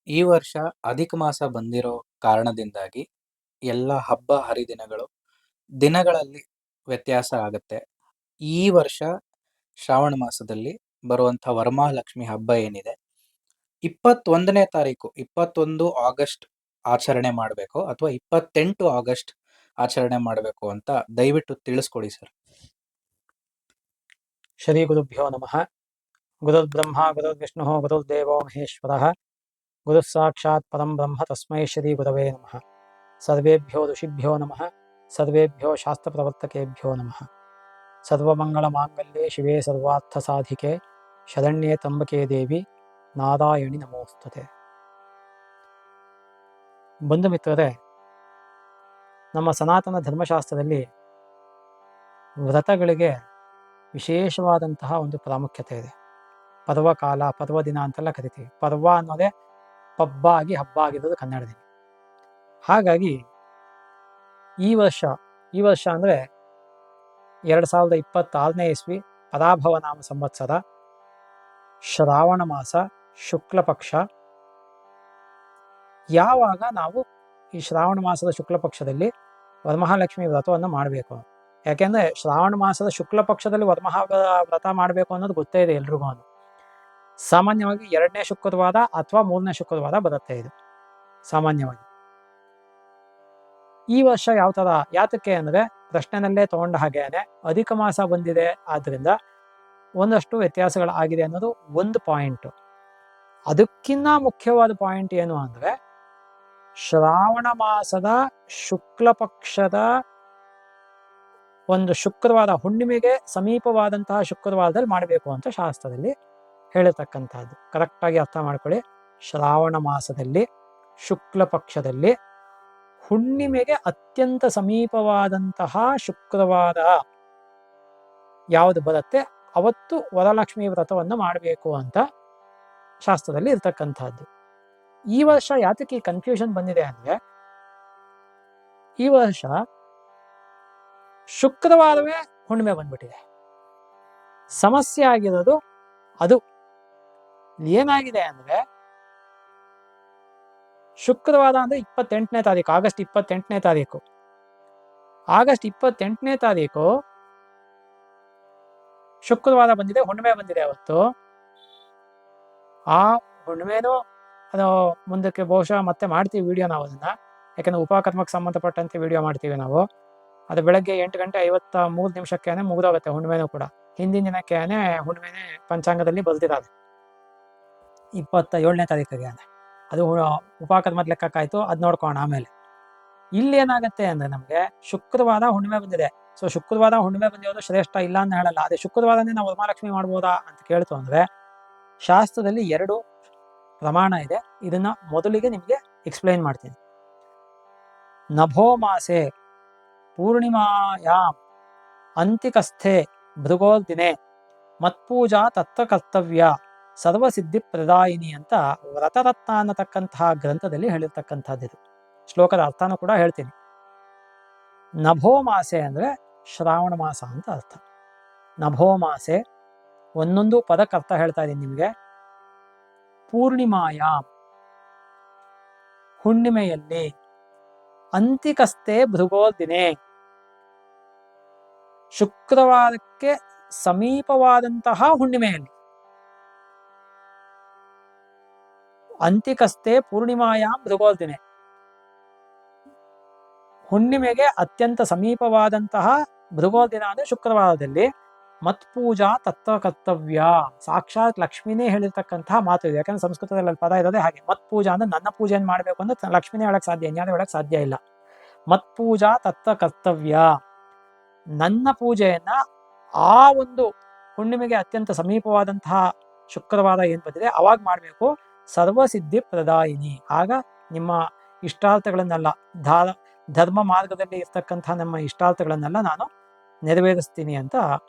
ಈ ವರ್ಷ ಅಧಿಕ ಮಾಸ ಬಂದಿರೋ ಕಾರಣದಿಂದಾಗಿ ಎಲ್ಲ ಹಬ್ಬ ಹರಿದಿನಗಳು ದಿನಗಳಲ್ಲಿ ವ್ಯತ್ಯಾಸ ಆಗುತ್ತೆ. ಈ ವರ್ಷ ಶ್ರಾವಣ ಮಾಸದಲ್ಲಿ ಬರುವಂಥ ವರಮಹಾಲಕ್ಷ್ಮಿ ಹಬ್ಬ ಏನಿದೆ, 21ನೇ ತಾರೀಕು 21 ಆಗಸ್ಟ್ ಆಚರಣೆ ಮಾಡಬೇಕು ಅಥವಾ 28 ಆಗಸ್ಟ್ ಆಚರಣೆ ಮಾಡಬೇಕು ಅಂತ ದಯವಿಟ್ಟು ತಿಳಿಸ್ಕೊಡಿ ಸರ್. ಶ್ರೀ ಗುರುಭ್ಯೋ ನಮಃ. ಗುರುರ್ಬ್ರಹ್ಮ ಗುರುರ್ವಿಷ್ಣು ಗುರುರ್ದೇವೋ ಮಹೇಶ್ವರಃ. ಗುರುಃ ಸಾಕ್ಷಾತ್ ಪರಂ ಬ್ರಹ್ಮ ತಸ್ಮೈ ಶ್ರೀ ಗುರವೇ ನಮಃ. ಸರ್ವೇಭ್ಯೋ ಋಷಿಭ್ಯೋ ನಮಃ. ಸರ್ವೇಭ್ಯೋ ಶಾಸ್ತ್ರಪ್ರವರ್ತಕೇಭ್ಯೋ ನಮಃ. ಸರ್ವಮಂಗಳ ಮಾಂಗಲ್ಯೆ ಶಿವೆ ಸರ್ವಾರ್ಥ ಸಾಧಿಕೆ ಶರಣ್ಯೇ ತ್ರ್ಯಂಬಕೆ ದೇವಿ ನಾರಾಯಣಿ ನಮೋಸ್ತುತೆ. ಬಂಧು ಮಿತ್ರರೇ, ನಮ್ಮ ಸನಾತನ ಧರ್ಮಶಾಸ್ತ್ರದಲ್ಲಿ ವ್ರತಗಳಿಗೆ ವಿಶೇಷವಾದಂತಹ ಒಂದು ಪ್ರಾಮುಖ್ಯತೆ ಇದೆ. ಪರ್ವಕಾಲ, ಪರ್ವದಿನ ಅಂತೆಲ್ಲ ಕರಿತೀವಿ. ಪರ್ವ ಅನ್ನೋದೇ ಪಬ್ಬ ಆಗಿ ಹಬ್ಬ ಆಗಿರೋದು ಕನ್ನಡದಲ್ಲಿ. ಹಾಗಾಗಿ ಈ ವರ್ಷ ಅಂದರೆ 2026ನೇ ಇಸ್ವಿ ಪರಾಭವ ನಾಮ ಸಂವತ್ಸರ, ಶ್ರಾವಣ ಮಾಸ, ಶುಕ್ಲ ಪಕ್ಷ. ಯಾವಾಗ ನಾವು ಈ ಶ್ರಾವಣ ಮಾಸದ ಶುಕ್ಲ ಪಕ್ಷದಲ್ಲಿ ವರಮಹಾಲಕ್ಷ್ಮಿ ವ್ರತವನ್ನು ಮಾಡಬೇಕು? ಯಾಕೆಂದ್ರೆ ಶ್ರಾವಣ ಮಾಸದ ಶುಕ್ಲ ಪಕ್ಷದಲ್ಲಿ ವರಮಹಾ ವ್ರತ ಮಾಡಬೇಕು ಅನ್ನೋದು ಗೊತ್ತೇ ಇದೆ ಎಲ್ರಿಗೂ. ಸಾಮಾನ್ಯವಾಗಿ 2ನೇ ಶುಕ್ರವಾರ ಅಥವಾ 3ನೇ ಶುಕ್ರವಾರ ಬರುತ್ತೆ ಇದು ಸಾಮಾನ್ಯವಾಗಿ. ಈ ವರ್ಷ ಯಾವ ತರ, ಯಾತಕ್ಕೆ ಅಂದ್ರೆ ಪ್ರಶ್ನೆನಲ್ಲೇ ತಗೊಂಡ ಹಾಗೇನೆ ಅಧಿಕ ಮಾಸ ಬಂದಿದೆ, ಆದ್ರಿಂದ ಒಂದಷ್ಟು ವ್ಯತ್ಯಾಸಗಳಾಗಿದೆ ಅನ್ನೋದು ಒಂದು ಪಾಯಿಂಟ್. ಅದಕ್ಕಿಂತ ಮುಖ್ಯವಾದ ಪಾಯಿಂಟ್ ಏನು ಅಂದ್ರೆ, ಶ್ರಾವಣ ಮಾಸದ ಶುಕ್ಲ ಪಕ್ಷದ ಒಂದು ಶುಕ್ರವಾರ, ಹುಣ್ಣಿಮೆಗೆ ಸಮೀಪವಾದಂತಹ ಶುಕ್ರವಾರದಲ್ಲಿ ಮಾಡಬೇಕು ಅಂತ ಶಾಸ್ತ್ರದಲ್ಲಿ ಹೇಳಿರ್ತಕ್ಕಂಥದ್ದು. ಕರೆಕ್ಟಾಗಿ ಅರ್ಥ ಮಾಡ್ಕೊಳ್ಳಿ. ಶ್ರಾವಣ ಮಾಸದಲ್ಲಿ ಶುಕ್ಲ ಪಕ್ಷದಲ್ಲಿ ಹುಣ್ಣಿಮೆಗೆ ಅತ್ಯಂತ ಸಮೀಪವಾದಂತಹ ಶುಕ್ರವಾರ ಯಾವುದು ಬರುತ್ತೆ ಅವತ್ತು ವರಲಕ್ಷ್ಮಿ ವ್ರತವನ್ನು ಮಾಡಬೇಕು ಅಂತ ಶಾಸ್ತ್ರದಲ್ಲಿ ಇರ್ತಕ್ಕಂಥದ್ದು. ಈ ವರ್ಷ ಯಾತಕ್ಕೆ ಈ ಕನ್ಫ್ಯೂಷನ್ ಬಂದಿದೆ ಅಂದ್ರೆ, ಈ ವರ್ಷ ಶುಕ್ರವಾರವೇ ಹುಣ್ಣಿಮೆ ಬಂದ್ಬಿಟ್ಟಿದೆ. ಸಮಸ್ಯೆ ಆಗಿರೋದು ಅದು. ಏನಾಗಿದೆ ಅಂದ್ರೆ, ಶುಕ್ರವಾರ ಅಂದ್ರೆ 28ನೇ ತಾರೀಕು, ಆಗಸ್ಟ್ 28ನೇ ತಾರೀಕು. ಆಗಸ್ಟ್ 28ನೇ ತಾರೀಕು ಶುಕ್ರವಾರ ಬಂದಿದೆ, ಹುಣ್ಣಿಮೆ ಬಂದಿದೆ ಅವತ್ತು. ಆ ಹುಣ್ಣಿಮೆನೂ ಅದು ಮುಂದಕ್ಕೆ ಬಹುಶಃ ಮತ್ತೆ ಮಾಡ್ತೀವಿ ವಿಡಿಯೋ ನಾವು ಅದನ್ನ, ಯಾಕಂದ್ರೆ ಉಪಕರ್ಮಕ್ಕೆ ಸಂಬಂಧಪಟ್ಟಂತೆ ವಿಡಿಯೋ ಮಾಡ್ತೀವಿ ನಾವು. ಅದು ಬೆಳಗ್ಗೆ 8:53 ಮುಗಿದೋಗುತ್ತೆ ಹುಣ್ಣಿಮೆನೂ ಕೂಡ. ಹಿಂದಿನ ದಿನಕ್ಕೇನೆ ಹುಣ್ಣಿಮೆನೆ ಪಂಚಾಂಗದಲ್ಲಿ ಬರೆದಿರೋದು 27ನೇ ತಾರೀಕಿಗೆ. ಅದು ಉಪಕರ್ಮದ ಲೆಕ್ಕಕ್ಕಾಯ್ತು, ಅದ್ ನೋಡ್ಕೋಣ ಆಮೇಲೆ. ಇಲ್ಲಿ ಏನಾಗುತ್ತೆ ಅಂದ್ರೆ, ನಮ್ಗೆ ಶುಕ್ರವಾರ ಹುಣ್ಣಿಮೆ ಬಂದಿದೆ. ಸೊ ಶುಕ್ರವಾರ ಹುಣ್ಣಿಮೆ ಬಂದಿರೋದು ಶ್ರೇಷ್ಠ ಇಲ್ಲ ಅಂತ ಹೇಳಲ್ಲ. ಅದೇ ಶುಕ್ರವಾರನೇ ನಾವು ವರಮಹಾಲಕ್ಷ್ಮಿ ಮಾಡ್ಬೋದಾ ಅಂತ ಕೇಳ್ತು ಅಂದ್ರೆ, ಶಾಸ್ತ್ರದಲ್ಲಿ 2 ಪ್ರಮಾಣ ಇದೆ. ಇದನ್ನ ಮೊದಲಿಗೆ ನಿಮ್ಗೆ ಎಕ್ಸ್ಪ್ಲೈನ್ ಮಾಡ್ತೀನಿ. ನಭೋ ಮಾಸೆ ಪೂರ್ಣಿಮಾಯಾಂ ಅಂತಿಕಸ್ಥೆ ಭೃಗೋದಿನೆ ಮತ್ಪೂಜಾ ತತ್ವ ಕರ್ತವ್ಯ ಸರ್ವಸಿದ್ಧಿ ಪ್ರದಾಯಿನಿ ಅಂತ ವ್ರತರತ್ನ ಅನ್ನತಕ್ಕಂತಹ ಗ್ರಂಥದಲ್ಲಿ ಹೇಳಿರ್ತಕ್ಕಂಥದ್ದು. ಶ್ಲೋಕದ ಅರ್ಥನೂ ಕೂಡ ಹೇಳ್ತೀನಿ. ನಭೋ ಮಾಸೆ ಅಂದ್ರೆ ಶ್ರಾವಣ ಮಾಸ ಅಂತ ಅರ್ಥ. ನಭೋ ಮಾಸೆ, ಒಂದೊಂದು ಪದಕ್ಕೆ ಅರ್ಥ ಹೇಳ್ತಾ ಇದ್ದೀನಿ ನಿಮ್ಗೆ. ಪೂರ್ಣಿಮಾಯಾಂ ಹುಣ್ಣಿಮೆಯಲ್ಲಿ, ಅಂತಿಕಸ್ಥೆ ಭೃಗೋದಿನೆ ಶುಕ್ರವಾರಕ್ಕೆ ಸಮೀಪವಾದಂತಹ ಹುಣ್ಣಿಮೆಯಲ್ಲಿ. ಅಂತಿಕಸ್ಥೆ ಪೂರ್ಣಿಮಾಯಾಂ ಭೃಗೋದಿನೆ, ಹುಣ್ಣಿಮೆಗೆ ಅತ್ಯಂತ ಸಮೀಪವಾದಂತಹ ಭೃಗೋದಿನ ಅಂದ್ರೆ ಶುಕ್ರವಾರದಲ್ಲಿ. ಮತ್ಪೂಜಾ ತತ್ವ ಕರ್ತವ್ಯ, ಸಾಕ್ಷಾತ್ ಲಕ್ಷ್ಮಿನೇ ಹೇಳಿರ್ತಕ್ಕಂತಹ ಮಾತು ಇದೆ. ಯಾಕಂದ್ರೆ ಸಂಸ್ಕೃತದಲ್ಲಿ ಪದ ಇರೋದೇ ಹಾಗೆ. ಮತ್ಪೂಜಾ ಅಂದ್ರೆ ನನ್ನ ಪೂಜೆಯನ್ನು ಮಾಡಬೇಕು ಅಂದ್ರೆ ಲಕ್ಷ್ಮಿನೇ ಹೇಳಕ್ ಸಾಧ್ಯ, ಇನ್ಯಾರು ಹೇಳಕ್ ಸಾಧ್ಯ ಇಲ್ಲ. ಮತ್ಪೂಜಾ ತತ್ವ ಕರ್ತವ್ಯ, ನನ್ನ ಪೂಜೆಯನ್ನ ಆ ಒಂದು ಹುಣ್ಣಿಮೆಗೆ ಅತ್ಯಂತ ಸಮೀಪವಾದಂತಹ ಶುಕ್ರವಾರ ಏನ್ ಬಂದಿದೆ ಅವಾಗ ಮಾಡಬೇಕು. ಸರ್ವಸಿದ್ಧಿ ಪ್ರದಾಯಿನಿ, ಆಗ ನಿಮ್ಮ ಇಷ್ಟಾರ್ಥಗಳನ್ನೆಲ್ಲ, ಧರ್ಮ ಮಾರ್ಗದಲ್ಲಿ ಇರ್ತಕ್ಕಂತಹ ನಮ್ಮ ಇಷ್ಟಾರ್ಥಗಳನ್ನೆಲ್ಲ ನಾನು ನೆರವೇರಿಸ್ತೀನಿ ಅಂತ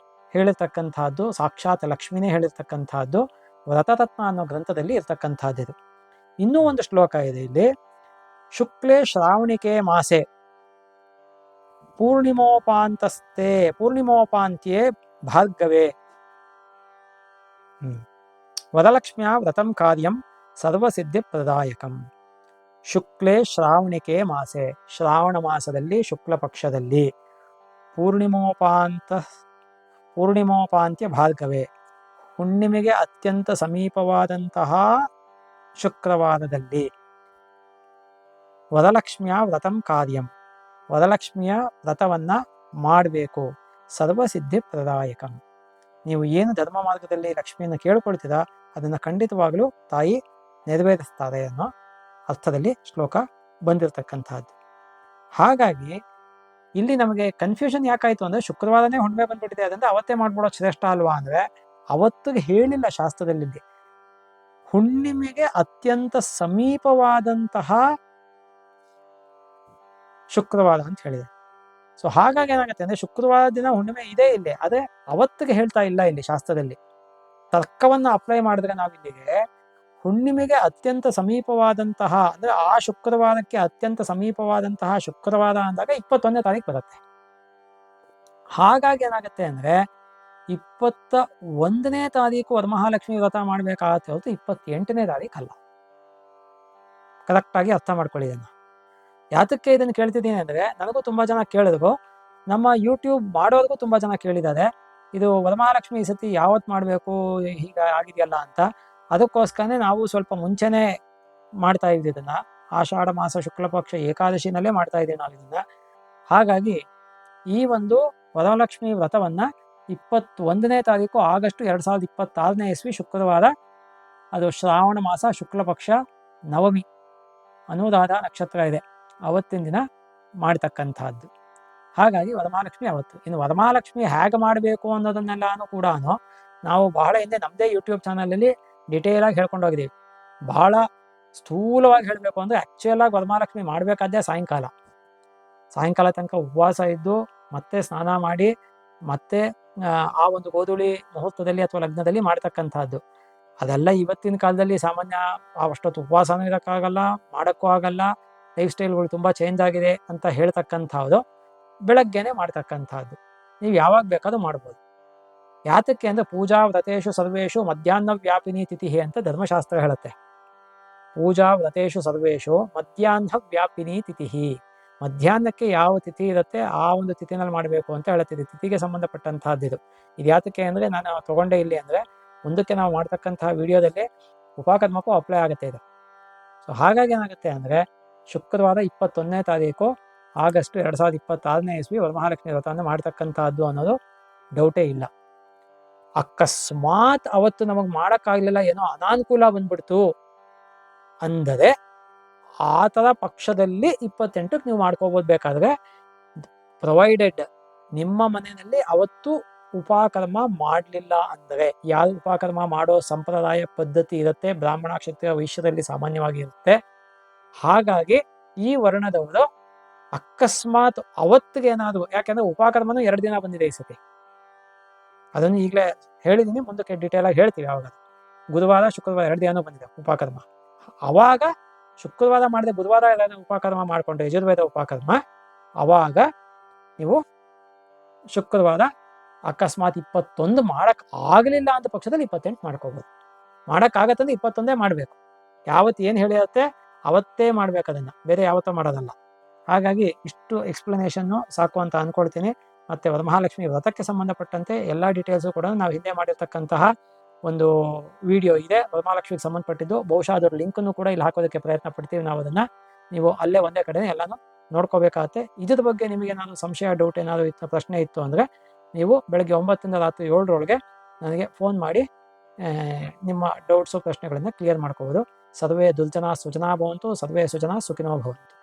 ಹೇಳಿರ್ತಕ್ಕಂಥದ್ದು. ಸಾಕ್ಷಾತ್ ಲಕ್ಷ್ಮಿನೇ ಹೇಳಿರ್ತಕ್ಕಂಥದ್ದು ವ್ರತರತ್ನ ಅನ್ನೋ ಗ್ರಂಥದಲ್ಲಿ ಇರ್ತಕ್ಕಂಥದ್ದು. ಇನ್ನೂ ಒಂದು ಶ್ಲೋಕ ಇದೆ ಇಲ್ಲಿ. ಶುಕ್ಲೇ ಶ್ರಾವಣಿಕೆ ಮಾಸೆ ಪೂರ್ಣಿಮೋಪಾಂತ್ಯೇ ಭಾರ್ಗವೇ ವರಲಕ್ಷ್ಮ್ಯಾ ವ್ರತಂ ಕಾರ್ಯಂ ಸರ್ವಸಿದ್ಧಿಪ್ರದಾಯಕಂ. ಶುಕ್ಲೇ ಶ್ರಾವಣಿಕೆ ಮಾಸೆ, ಶ್ರಾವಣ ಮಾಸದಲ್ಲಿ ಶುಕ್ಲ ಪಕ್ಷದಲ್ಲಿ, ಪೂರ್ಣಿಮೋಪಾಂತ್ಯ ಭಾರ್ಗವೆ, ಹುಣ್ಣಿಮೆಗೆ ಅತ್ಯಂತ ಸಮೀಪವಾದಂತಹ ಶುಕ್ರವಾರದಲ್ಲಿ, ವರಲಕ್ಷ್ಮಿಯ ವ್ರತಂ ಕಾರ್ಯಂ, ವರಲಕ್ಷ್ಮಿಯ ವ್ರತವನ್ನ ಮಾಡಬೇಕು. ಸರ್ವಸಿದ್ಧಿಪ್ರದಾಯಕಂ, ನೀವು ಏನು ಧರ್ಮ ಮಾರ್ಗದಲ್ಲಿ ಲಕ್ಷ್ಮಿಯನ್ನು ಕೇಳ್ಕೊಳ್ತೀರಾ ಅದನ್ನು ಖಂಡಿತವಾಗಲೂ ತಾಯಿ ನೆರವೇರಿಸ್ತಾರೆ ಅನ್ನೋ ಅರ್ಥದಲ್ಲಿ ಶ್ಲೋಕ ಬಂದಿರತಕ್ಕಂಥದ್ದು. ಹಾಗಾಗಿ ಇಲ್ಲಿ ನಮಗೆ ಕನ್ಫ್ಯೂಷನ್ ಯಾಕಾಯ್ತು ಅಂದ್ರೆ ಶುಕ್ರವಾರನೇ ಹುಣ್ಣಿಮೆ ಬಂದ್ಬಿಟ್ಟಿದೆ, ಅದರಿಂದ ಅವತ್ತೇ ಮಾಡ್ಬಿಡೋದು ಶ್ರೇಷ್ಠ ಅಲ್ವಾ ಅಂದ್ರೆ ಅವತ್ತಿಗೆ ಹೇಳಿಲ್ಲ ಶಾಸ್ತ್ರದಲ್ಲಿ. ಹುಣ್ಣಿಮೆಗೆ ಅತ್ಯಂತ ಸಮೀಪವಾದಂತಹ ಶುಕ್ರವಾರ ಅಂತ ಹೇಳಿದೆ. ಸೊ ಹಾಗಾಗಿ ಏನಾಗುತ್ತೆ ಅಂದ್ರೆ ಶುಕ್ರವಾರ ದಿನ ಹುಣ್ಣಿಮೆ ಇದೆ ಇಲ್ಲಿ, ಆದ್ರೆ ಅವತ್ತಿಗೆ ಹೇಳ್ತಾ ಇಲ್ಲ ಇಲ್ಲಿ ಶಾಸ್ತ್ರದಲ್ಲಿ. ತರ್ಕವನ್ನ ಅಪ್ಲೈ ಮಾಡಿದ್ರೆ ನಾವಿಲ್ಲಿಗೆ ಹುಣ್ಣಿಮೆಗೆ ಅತ್ಯಂತ ಸಮೀಪವಾದಂತಹ ಅಂದ್ರೆ ಆ ಶುಕ್ರವಾರಕ್ಕೆ ಅತ್ಯಂತ ಸಮೀಪವಾದಂತಹ ಶುಕ್ರವಾರ ಅಂದಾಗ 21ನೇ ತಾರೀಕು ಬರುತ್ತೆ. ಹಾಗಾಗಿ ಏನಾಗುತ್ತೆ ಅಂದ್ರೆ 21ನೇ ತಾರೀಕು ವರಮಹಾಲಕ್ಷ್ಮಿ ವ್ರತ ಮಾಡ್ಬೇಕಾಗತ್ತೆ ಹೊರತು 28ನೇ ತಾರೀಕು ಅಲ್ಲ. ಕರೆಕ್ಟ್ ಆಗಿ ಅರ್ಥ ಮಾಡ್ಕೊಳ್ಳಿ ಇದನ್ನ. ಯಾತಕ್ಕೆ ಇದನ್ನು ಕೇಳ್ತಿದ್ದೀನಿ ಅಂದ್ರೆ ನನಗೂ ತುಂಬಾ ಜನ ಕೇಳಿದ್ರು, ನಮ್ಮ ಯೂಟ್ಯೂಬ್ ಮಾಡೋರ್ಗೂ ತುಂಬಾ ಜನ ಕೇಳಿದ್ದಾರೆ, ಇದು ವರಮಹಾಲಕ್ಷ್ಮಿ ಈ ಸತಿ ಯಾವತ್ತು ಮಾಡಬೇಕು ಹೀಗ ಆಗಿದೆಯಲ್ಲ ಅಂತ. ಅದಕ್ಕೋಸ್ಕರನೇ ನಾವು ಸ್ವಲ್ಪ ಮುಂಚೆನೆ ಮಾಡ್ತಾ ಇದ್ದೀವಿ ಇದನ್ನ. ಆಷಾಢ ಮಾಸ ಶುಕ್ಲ ಪಕ್ಷ ಏಕಾದಶಿನಲ್ಲೇ ಮಾಡ್ತಾ ಇದ್ದೀವಿ ನಾವು ಇದನ್ನ. ಹಾಗಾಗಿ ಈ ಒಂದು ವರಲಕ್ಷ್ಮಿ ವ್ರತವನ್ನ 21ನೇ ತಾರೀಕು ಆಗಸ್ಟ್ 2026ನೇ ಇಸ್ವಿ ಶುಕ್ರವಾರ, ಅದು ಶ್ರಾವಣ ಮಾಸ ಶುಕ್ಲ ಪಕ್ಷ ನವಮಿ ಅನುರಾಧ ನಕ್ಷತ್ರ ಇದೆ, ಅವತ್ತಿನ ದಿನ ಮಾಡ್ತಕ್ಕಂಥದ್ದು. ಹಾಗಾಗಿ ವರಮಹಾಲಕ್ಷ್ಮಿ ಅವತ್ತು. ಇನ್ನು ವರಮಹಾಲಕ್ಷ್ಮಿ ಹೇಗೆ ಮಾಡಬೇಕು ಅನ್ನೋದನ್ನೆಲ್ಲಾನು ಕೂಡ ನಾವು ಬಹಳ ಹಿಂದೆ ನಮ್ಮದೇ ಯೂಟ್ಯೂಬ್ ಚಾನಲಲ್ಲಿ ಡಿಟೇಲ್ ಆಗಿ ಹೇಳ್ಕೊಂಡು ಹೋಗಿದ್ದೀವಿ. ಬಹಳ ಸ್ಥೂಲವಾಗಿ ಹೇಳಬೇಕು ಅಂದ್ರೆ ಆಕ್ಚುಯಲ್ ಆಗಿ ವರಮಹಾಲಕ್ಷ್ಮಿ ಮಾಡಬೇಕಾದ್ದೇ ಸಾಯಂಕಾಲ ತನಕ ಉಪವಾಸ ಇದ್ದು ಮತ್ತೆ ಸ್ನಾನ ಮಾಡಿ ಮತ್ತೆ ಆ ಒಂದು ಗೋಧೂಳಿ ಮುಹೂರ್ತದಲ್ಲಿ ಅಥವಾ ಲಗ್ನದಲ್ಲಿ ಮಾಡ್ತಕ್ಕಂಥದ್ದು. ಅದೆಲ್ಲ ಇವತ್ತಿನ ಕಾಲದಲ್ಲಿ ಸಾಮಾನ್ಯ ಅಷ್ಟೊತ್ತು ಉಪವಾಸನೂ ಇರೋಕ್ಕಾಗಲ್ಲ, ಮಾಡೋಕ್ಕೂ ಆಗಲ್ಲ, ಲೈಫ್ ಸ್ಟೈಲ್ಗಳು ತುಂಬ ಚೇಂಜ್ ಆಗಿದೆ ಅಂತ ಹೇಳ್ತಕ್ಕಂಥದ್ದು ಬೆಳಗ್ಗೆನೆ ಮಾಡ್ತಕ್ಕಂಥದ್ದು. ನೀವು ಯಾವಾಗ ಬೇಕಾದ್ರೂ ಮಾಡ್ಬೋದು. ಯಾತಕ್ಕೆ ಅಂದ್ರೆ ಪೂಜಾ ವ್ರತೇಶು ಸರ್ವೇಶು ಮಧ್ಯಾಹ್ನ ವ್ಯಾಪಿನಿ ತಿಥಿ ಅಂತ ಧರ್ಮಶಾಸ್ತ್ರ ಹೇಳುತ್ತೆ. ಪೂಜಾ ವ್ರತೇಶು ಸರ್ವೇಶು ಮಧ್ಯಾಹ್ನ ವ್ಯಾಪಿನಿ ತಿಥಿ, ಮಧ್ಯಾಹ್ನಕ್ಕೆ ಯಾವ ತಿಥಿ ಇರುತ್ತೆ ಆ ಒಂದು ತಿಥಿನಲ್ಲಿ ಮಾಡಬೇಕು ಅಂತ ಹೇಳುತ್ತಿದೆ. ತಿಥಿಗೆ ಸಂಬಂಧಪಟ್ಟಂತಹದ್ದು ಇದು ಯಾತಕ್ಕೆ ಅಂದ್ರೆ ನಾನು ತಗೊಂಡೆ ಇಲ್ಲಿ ಅಂದ್ರೆ ಮುಂದಕ್ಕೆ ನಾವು ಮಾಡ್ತಕ್ಕಂತಹ ವಿಡಿಯೋದಲ್ಲಿ ಉಪಕರ್ಮಕ್ಕೂ ಅಪ್ಲೈ ಆಗುತ್ತೆ ಇದು. ಸೊ ಹಾಗಾಗಿ ಏನಾಗುತ್ತೆ ಅಂದ್ರೆ ಶುಕ್ರವಾರ 21ನೇ ತಾರೀಕು ಆಗಸ್ಟ್ 2026ನೇ ಇಸ್ವಿ ವರಮಹಾಲಕ್ಷ್ಮಿ ವ್ರತವನ್ನು ಮಾಡ್ತಕ್ಕಂಥದ್ದು ಅನ್ನೋದು ಡೌಟೇ ಇಲ್ಲ. ಅಕಸ್ಮಾತ್ ಅವತ್ತು ನಮಗೆ ಮಾಡೋಕ್ಕಾಗಲಿಲ್ಲ, ಏನೋ ಅನಾನುಕೂಲ ಬಂದ್ಬಿಡ್ತು ಅಂದರೆ ಆ ಥರ ಪಕ್ಷದಲ್ಲಿ 28ಕ್ಕೆ ನೀವು ಮಾಡ್ಕೋಬೋದು ಬೇಕಾದ್ರೆ, ಪ್ರೊವೈಡೆಡ್ ನಿಮ್ಮ ಮನೆಯಲ್ಲಿ ಅವತ್ತು ಉಪಕರ್ಮ ಮಾಡಲಿಲ್ಲ ಅಂದರೆ. ಯಾರು ಉಪಕರ್ಮ ಮಾಡೋ ಸಂಪ್ರದಾಯ ಪದ್ಧತಿ ಇರುತ್ತೆ ಬ್ರಾಹ್ಮಣ ಕ್ಷತ್ರಿಯ ವೈಶ್ಯದಲ್ಲಿ ಸಾಮಾನ್ಯವಾಗಿ ಇರುತ್ತೆ. ಹಾಗಾಗಿ ಈ ವರ್ಣದವರು ಅಕಸ್ಮಾತ್ ಅವತ್ತಿಗೆ ಏನಾದ್ರು, ಯಾಕೆಂದ್ರೆ ಉಪಕರ್ಮನೂ 2 ದಿನ ಬಂದಿದೆ ಈ ಸತಿ, ಅದನ್ನು ಈಗಲೇ ಹೇಳಿದ್ದೀನಿ, ಮುಂದಕ್ಕೆ ಡೀಟೇಲ್ ಆಗಿ ಹೇಳ್ತೀವಿ. ಯಾವಾಗ ಗುರುವಾರ ಶುಕ್ರವಾರ 2 ದಿನ ಬಂದಿದೆ ಉಪಕರ್ಮ, ಅವಾಗ ಶುಕ್ರವಾರ ಮಾಡಿದೆ ಬುಧವಾರ ಎಲ್ಲ ಉಪಕರ್ಮ ಮಾಡಿಕೊಂಡ್ರೆ ಯಜುರ್ವೇದ ಉಪಕರ್ಮ, ಅವಾಗ ನೀವು ಶುಕ್ರವಾರ ಅಕಸ್ಮಾತ್ 21 ಮಾಡಕ್ ಆಗಲಿಲ್ಲ ಅಂತ ಪಕ್ಷದಲ್ಲಿ 28 ಮಾಡ್ಕೋಬಹುದು. ಮಾಡೋಕ್ಕಾಗತ್ತಂದ್ರೆ 21 ಮಾಡಬೇಕು. ಯಾವತ್ತು ಏನು ಹೇಳಿರುತ್ತೆ ಅವತ್ತೇ ಮಾಡ್ಬೇಕು, ಅದನ್ನ ಬೇರೆ ಯಾವತ್ತೂ ಮಾಡೋದಲ್ಲ. ಹಾಗಾಗಿ ಇಷ್ಟು ಎಕ್ಸ್ಪ್ಲನೇಷನ್ನು ಸಾಕು ಅಂತ ಅನ್ಕೊಳ್ತೀನಿ. ಮತ್ತೆ ವರಮಹಾಲಕ್ಷ್ಮಿ ವ್ರತಕ್ಕೆ ಸಂಬಂಧಪಟ್ಟಂತೆ ಎಲ್ಲ ಡೀಟೇಲ್ಸು ಕೂಡ ನಾವು ಹಿಂದೆ ಮಾಡಿರ್ತಕ್ಕಂತಹ ಒಂದು ವಿಡಿಯೋ ಇದೆ ವರಮಹಾಲಕ್ಷ್ಮಿಗೆ ಸಂಬಂಧಪಟ್ಟಿದ್ದು. ಬಹುಶಃ ಅದರ ಲಿಂಕನ್ನು ಕೂಡ ಇಲ್ಲಿ ಹಾಕೋದಕ್ಕೆ ಪ್ರಯತ್ನ ಪಡ್ತೀವಿ ನಾವು. ಅದನ್ನ ನೀವು ಅಲ್ಲೇ ಒಂದೇ ಕಡೆ ಎಲ್ಲಾನು ನೋಡ್ಕೋಬೇಕಾಗತ್ತೆ. ಇದ್ರ ಬಗ್ಗೆ ನಿಮಗೆ ಏನಾದ್ರು ಸಂಶಯ, ಡೌಟ್ ಏನಾದ್ರು ಇತ್ತು, ಪ್ರಶ್ನೆ ಇತ್ತು ಅಂದ್ರೆ ನೀವು ಬೆಳಗ್ಗೆ 9ರಿಂದ ರಾತ್ರಿ 7ರೊಳಗೆ ನನಗೆ ಫೋನ್ ಮಾಡಿ ನಿಮ್ಮ ಡೌಟ್ಸು ಪ್ರಶ್ನೆಗಳನ್ನು ಕ್ಲಿಯರ್ ಮಾಡ್ಕೋಬೋದು. ಸರ್ವೇ ದುರ್ಜನ ಸುಜನಾ ಭವಂತು, ಸರ್ವೇ ಸುಜನಾ ಸುಖಿನೋ ಭವಂತು.